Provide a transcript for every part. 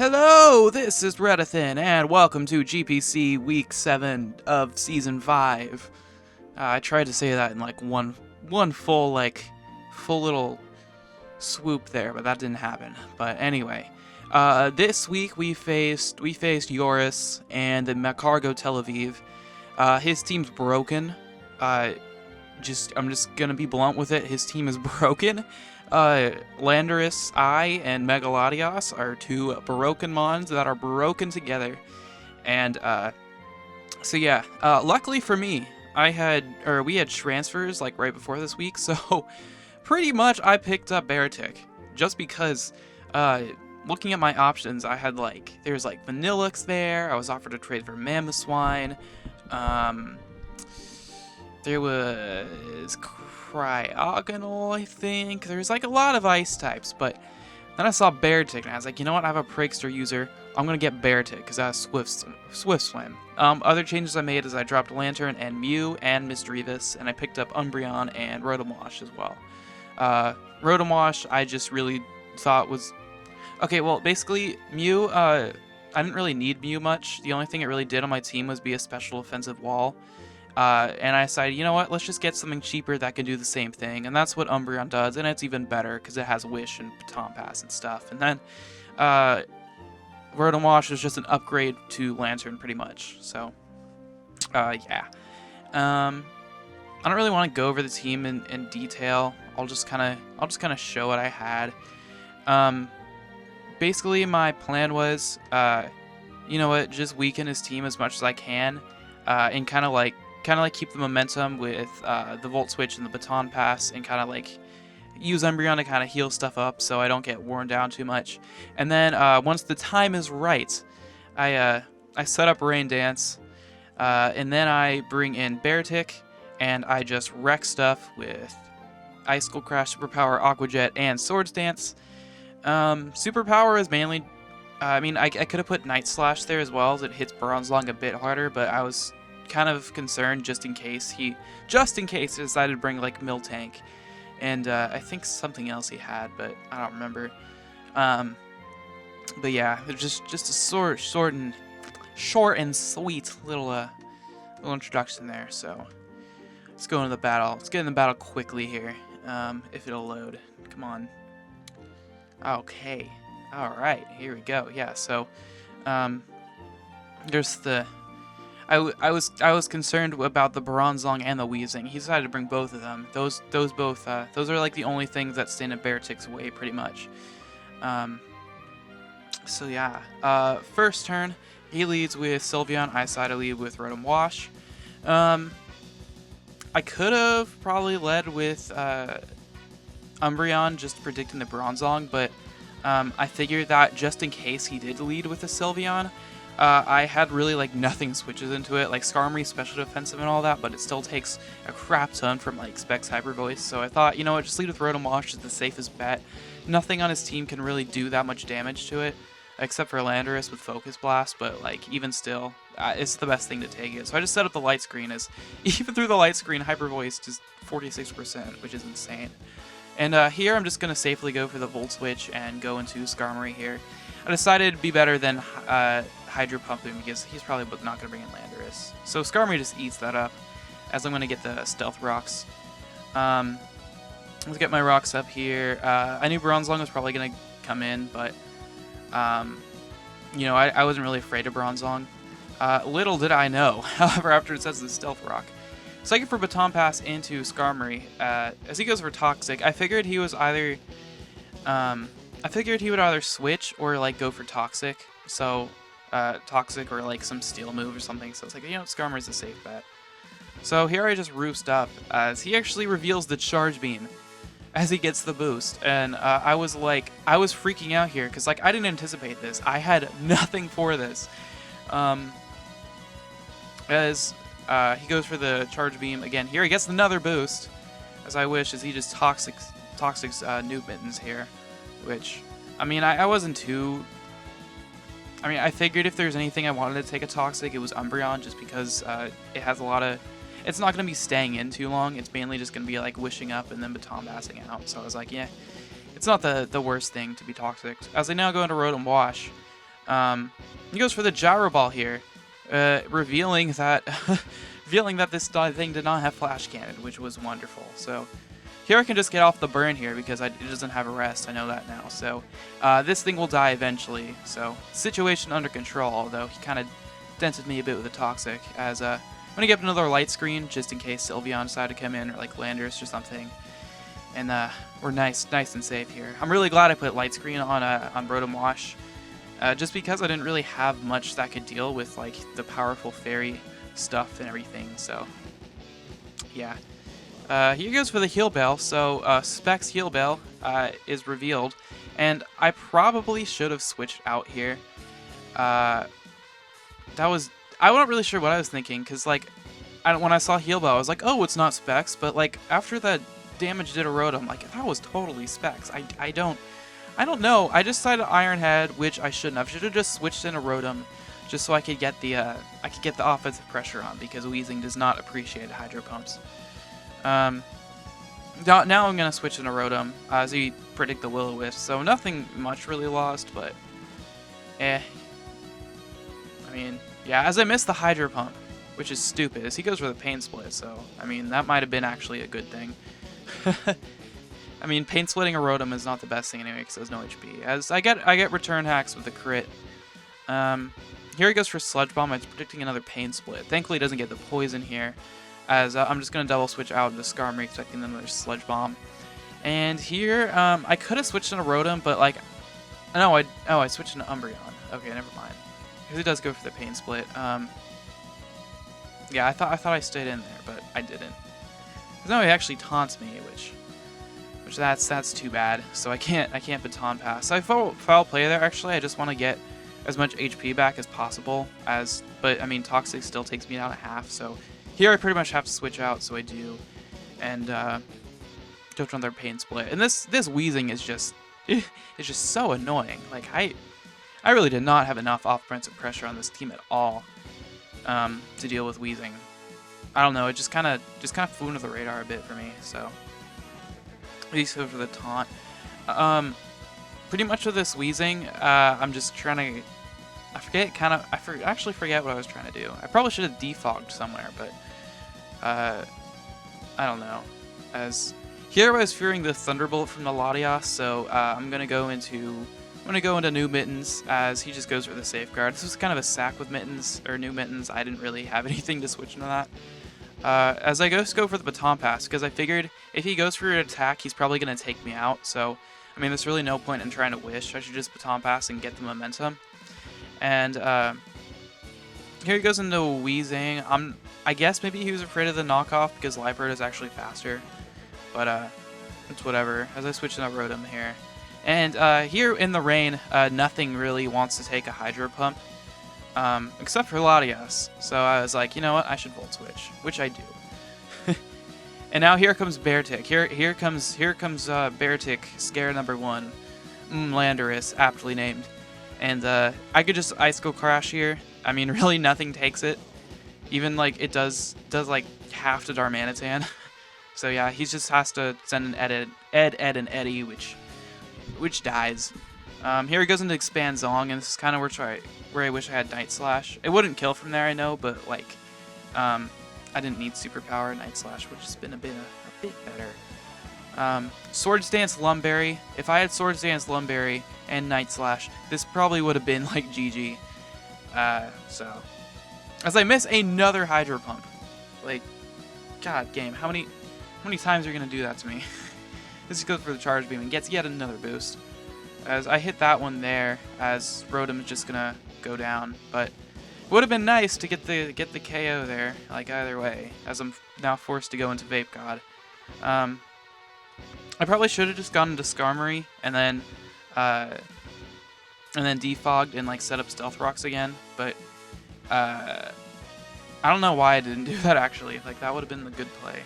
Hello, this is Reddithin, and welcome to GPC Week 7 of Season 5. I tried to say that in like one full little swoop there, but that didn't happen. But anyway, this week we faced Jores and the Magcargo Tel Aviv. His team's broken. I'm just gonna be blunt with it. His team is broken. Landorus, and Megalodios are two broken mons that are broken together. And, luckily for me, we had transfers, like, right before this week, so pretty much I picked up Beartic. Just because, looking at my options, I had, there's, Vanillix there, I was offered a trade for Mamoswine, there was Cryogonal, I think. There's a lot of ice types, but then I saw Beartic, and I was like, you know what? I have a Prankster user. I'm gonna get Beartic because I have Swift Swim. Other changes I made is I dropped Lantern and Mew and Misdreavus, and I picked up Umbreon and Rotom-Wash as well. Rotom-Wash I just really thought was okay. Well, basically Mew. I didn't really need Mew much. The only thing it really did on my team was be a special offensive wall. And I decided, you know what, let's just get something cheaper that can do the same thing, and that's what Umbreon does, and it's even better because it has Wish and Baton Pass and stuff. And then, Rotom-Wash is just an upgrade to Lantern, pretty much. So, yeah. I don't really want to go over the team in detail. I'll just kind of show what I had. Basically, my plan was, you know what, just weaken his team as much as I can, and kind of keep the momentum with the Volt Switch and the Baton Pass, and kind of use Umbreon to kind of heal stuff up so I don't get worn down too much. And then once the time is right, I set up Rain Dance, and then I bring in Beartic, and I just wreck stuff with Icicle Crash, Superpower, Aqua Jet, and Swords Dance. Superpower is mainly, I could have put Night Slash there as well, as it hits Bronzong a bit harder, but I was kind of concerned just in case he decided to bring Miltank, and I think something else he had, but I don't remember. But yeah, just a short and sweet little introduction there. So let's go into the battle. Let's get in the battle quickly here. If it'll load, come on. Okay, all right, here we go. Yeah, so there's the. I was concerned about the Bronzong and the Weezing. He decided to bring both of them. Those are the only things that stand in Beartic's way, pretty much. So yeah. First turn, he leads with Sylveon. I decided to lead with Rotom-Wash. I could have probably led with Umbreon, just predicting the Bronzong, but I figured that just in case he did lead with a Sylveon, I had really nothing switches into it, Skarmory special defensive and all that, but it still takes a crap ton from Specs Hyper Voice. So I thought, you know what, just lead with Rotom-Wash is the safest bet. Nothing on his team can really do that much damage to it, except for Landorus with Focus Blast. But even still, it's the best thing to take it. So I just set up the light screen, as even through the light screen, Hyper Voice just 46%, which is insane. And here I'm just gonna safely go for the Volt Switch and go into Skarmory here. I decided it'd be better than Hydro Pumping because he's probably not going to bring in Landorus. So Skarmory just eats that up, as I'm going to get the Stealth Rocks. Let's get my rocks up here. I knew Bronzong was probably going to come in, but you know, I wasn't really afraid of Bronzong. Little did I know, however, after it says the Stealth Rock. Second for Baton Pass into Skarmory. As he goes for Toxic, I figured he was either... I figured he would either switch or go for Toxic, so Toxic or some Steel move or something. So it's you know, Skarmory's a safe bet. So here I just roost up as he actually reveals the Charge Beam as he gets the boost, and I was freaking out here because I didn't anticipate this. I had nothing for this. As he goes for the Charge Beam again here, he gets another boost. As I wish, as he just Toxic's Noob Mittens here. Which, I wasn't too... I figured if there's anything I wanted to take a Toxic, it was Umbreon, just because it has a lot of... It's not going to be staying in too long. It's mainly just going to be, wishing up and then Baton Passing out. So I was like, yeah, it's not the worst thing to be Toxic. As I now go into Rotom-Wash, He goes for the Gyro Ball here, revealing that revealing that this thing did not have Flash Cannon, which was wonderful. So here I can just get off the burn here because it doesn't have a rest. I know that now. So this thing will die eventually. So situation under control, although he kind of dented me a bit with a Toxic. As I'm going to get another Light Screen just in case Sylveon decided to come in, or like Landorus or something. And we're nice and safe here. I'm really glad I put Light Screen on Rotom-Wash. Just because I didn't really have much that could deal with like the powerful fairy stuff and everything, so yeah. Here goes for the Heal Bell, so Specs Heal Bell is revealed, and I probably should have switched out here. I wasn't really sure what I was thinking, because like, when I saw Heal Bell, I was like, oh, it's not Specs, but like, after that damage did a Rotom, like, that was totally Specs. I don't know. I just decided Iron Head, which I shouldn't have. I should have just switched in a Rotom, just so I could get the offensive pressure on, because Weezing does not appreciate Hydro Pumps. Now I'm gonna switch in a Rotom, as he predict the Will-O-Wisp. So nothing much really lost, but I mean, yeah. As I missed the Hydro Pump, which is stupid, as he goes for the Pain Split. So I mean, that might have been actually a good thing. I mean, Pain Splitting a Rotom is not the best thing anyway, because it has no HP. As I get Return Hacks with the crit. Here he goes for Sludge Bomb. I'm predicting another Pain Split. Thankfully, he doesn't get the Poison here, as I'm just going to double switch out into Skarmory, expecting another Sludge Bomb. And here, I could have switched in a Rotom, but like, no, I switched into Umbreon. Okay, never mind. Because he does go for the Pain Split. Yeah, I thought I stayed in there, but I didn't. Because now he actually taunts me, which that's too bad. So I can't baton pass. So I foul play there. Actually, I just want to get as much HP back as possible. But I mean, Toxic still takes me down a half. So here I pretty much have to switch out. So I do, and go for another Pain Split. And this Weezing is just so annoying. Like I really did not have enough offensive pressure on this team at all to deal with Weezing. I don't know. It just kind of flew under the radar a bit for me. So. Please go for the taunt. Pretty much with this Weezing, I'm just trying to. I actually forget what I was trying to do. I probably should have defogged somewhere, but I don't know. As here I was fearing the Thunderbolt from the Latias, so I'm gonna go into New Mittens, as he just goes for the Safeguard. This was kind of a sack with Mittens or New Mittens. I didn't really have anything to switch into that. As I go for the Baton Pass, because I figured if he goes for an attack, he's probably going to take me out. So, I mean, there's really no point in trying to Wish. I should just Baton Pass and get the momentum. And here he goes into Weezing. I guess maybe he was afraid of the knockoff because Liepard is actually faster. But it's whatever. As I switch into Rotom here. And here in the rain, nothing really wants to take a Hydro Pump. Except for Latias. So I was like, you know what, I should Volt Switch, which I do. And now here comes Beartic. Here comes Beartic, scare number 1. Landorus, aptly named. And I could just Ice Go Crash here. I mean, really nothing takes it. Even like it does like half to Darmanitan. So yeah, he just has to send an Ed, and Eddie, which dies. Here he goes into Expand Zong, and this is kind of where I wish I had Night Slash. It wouldn't kill from there, I know, but like, I didn't need Superpower Night Slash, which has been a bit better. Swords Dance Lumberry. If I had Swords Dance Lumberry and Night Slash, this probably would have been like GG. So, as I miss another Hydro Pump, like, God, game, how many times are you gonna do that to me? This goes for the Charge Beam and gets yet another boost. As I hit that one there, as Rotom is just gonna go down, but it would have been nice to get the KO there. Like either way, as I'm now forced to go into Vape God. I probably should have just gone into Skarmory and then defogged and like set up Stealth Rocks again, but I don't know why I didn't do that actually. Like that would have been the good play.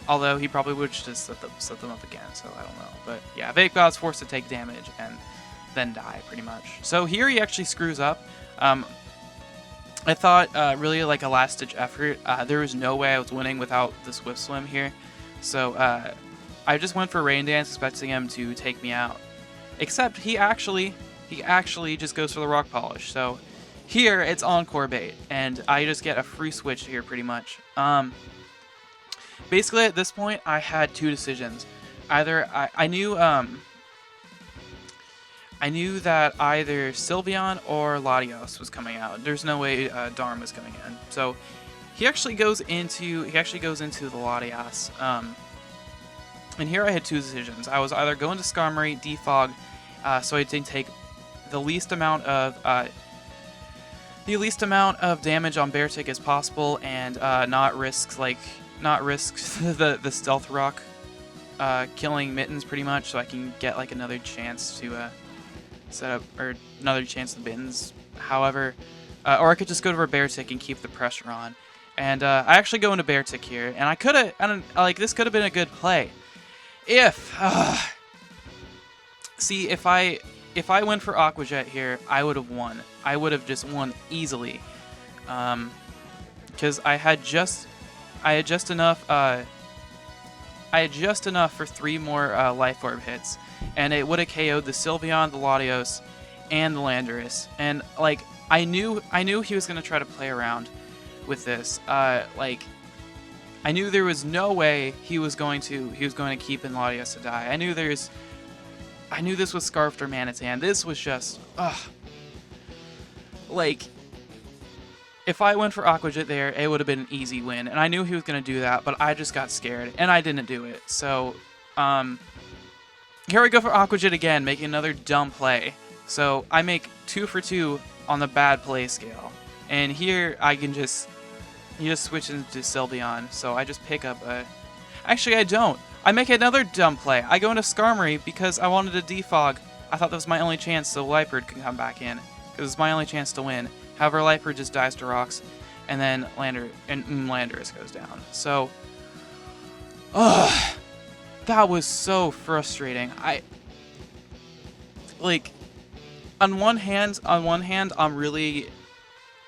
Although he probably would just set them up again, so I don't know. But yeah, Vape God's forced to take damage and then die, pretty much. So here he actually screws up. I thought really like a last-ditch effort. There was no way I was winning without the Swift Swim here. So I just went for Rain Dance, expecting him to take me out. Except he he actually just goes for the Rock Polish. So here it's Encore bait, and I just get a free switch here pretty much. Basically at this point I had two decisions. Either I knew that either Sylveon or Latios was coming out. There's no way Darm was coming in. So he actually goes into the Latias. And here I had two decisions. I was either going to Skarmory, defog, so I didn't take the least amount of damage on Beartic as possible, and not risk the Stealth Rock killing Mittens pretty much, so I can get like another chance to set up, or another chance to Mittens. However, or I could just go to Beartic and keep the pressure on. And I actually go into Beartic here, and this could have been a good play. If I went for Aqua Jet here, I would have won. I would have just won easily, because I had just enough for 3 more Life Orb hits, and it would have KO'd the Sylveon, the Latios, and the Landorus. And like I knew he was gonna try to play around with this. I knew there was no way he was going to keep in Latios to die. I knew this was Scarfed or Manitan. This was just like, if I went for Aqua Jet there, it would have been an easy win, and I knew he was going to do that, but I just got scared, and I didn't do it. So, here we go for Aqua Jet again, making another dumb play. So, I make 2 for 2 on the bad play scale, and here I can just switch into Sylveon, so I just pick up a... Actually, I don't. I make another dumb play. I go into Skarmory because I wanted to defog. I thought that was my only chance so Liepard could come back in, because it's my only chance to win. However, Liepard just dies to rocks, and then Landorus goes down. So, that was so frustrating. On one hand, I'm really...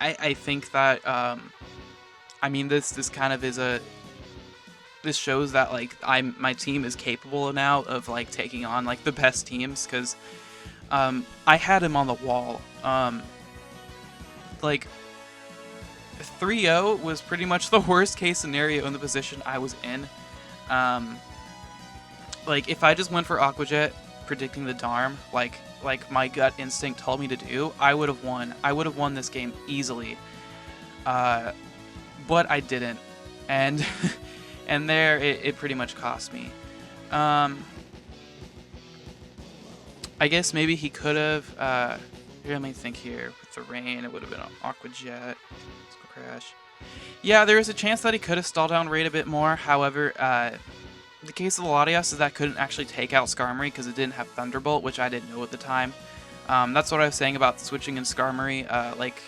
I think that, I mean, this kind of is this shows that like my team is capable now of like taking on like the best teams, because I had him on the wall. Like 3-0 was pretty much the worst case scenario in the position I was in. Like if I just went for Aqua Jet, predicting the Darm, like my gut instinct told me to do, I would have won. I would have won this game easily. But I didn't, and and there it pretty much cost me. I guess maybe he could have. Let me think here. With the rain, it would have been an Aqua Jet. Let's go crash. Yeah, there is a chance that he could have stalled down rate a bit more. However, the case of the Latias is that I couldn't actually take out Skarmory because it didn't have Thunderbolt, which I didn't know at the time. That's what I was saying about switching in Skarmory. Like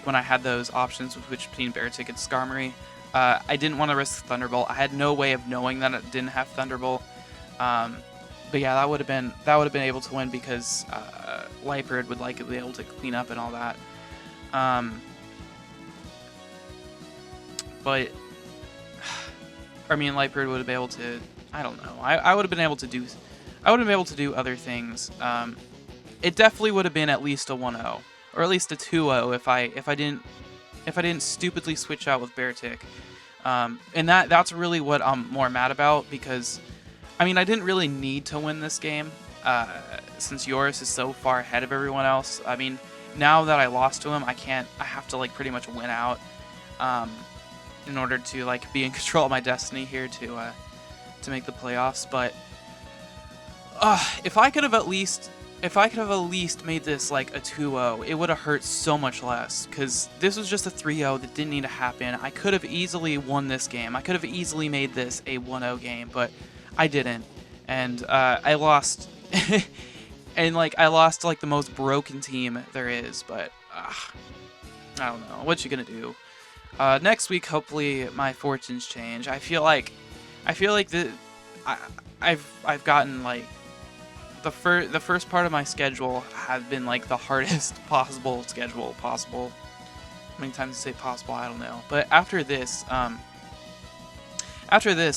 when I had those options with which between Beartic and Skarmory, I didn't want to risk Thunderbolt. I had no way of knowing that it didn't have Thunderbolt. But yeah, that would have been able to win because Liepard would likely be able to clean up and all that. But I mean, Liepard would have been able to. I don't know. I would have been able to do. I would have been able to do other things. It definitely would have been at least a 1-0. Or at least a 2-0 if I didn't stupidly switch out with Beartic. And that's really what I'm more mad about, because I mean I didn't really need to win this game since Jores is so far ahead of everyone else. I mean, now that I lost to him, I have to like pretty much win out in order to like be in control of my destiny here to make the playoffs. But if I could have at least made this like a 2-0, it would have hurt so much less, because this was just a 3-0 that didn't need to happen. I could have easily won this game. I could have easily made this a 1-0 game, but I didn't. And I lost. And like I lost to like the most broken team there is, but I don't know. What you gonna do? Next week, hopefully my fortunes change. I feel like I've gotten like the first part of my schedule has been like the hardest possible schedule possible. How many times to say possible, I don't know. But after this,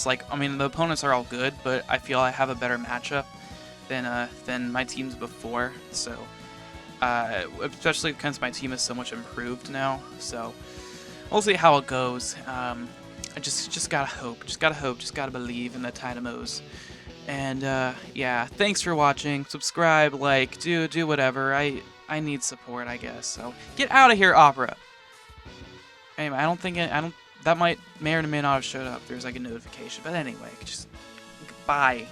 like, I mean, the opponents are all good, but I feel I have a better matchup. than my teams before. So especially since my team is so much improved now. So we'll see how it goes. I just gotta hope, just gotta believe in the Tynamos. And yeah, thanks for watching. Subscribe, like, do whatever. I need support, I guess. So get out of here, Opera. Anyway, I don't. That may or may not have showed up. There's like a notification, but anyway, just bye.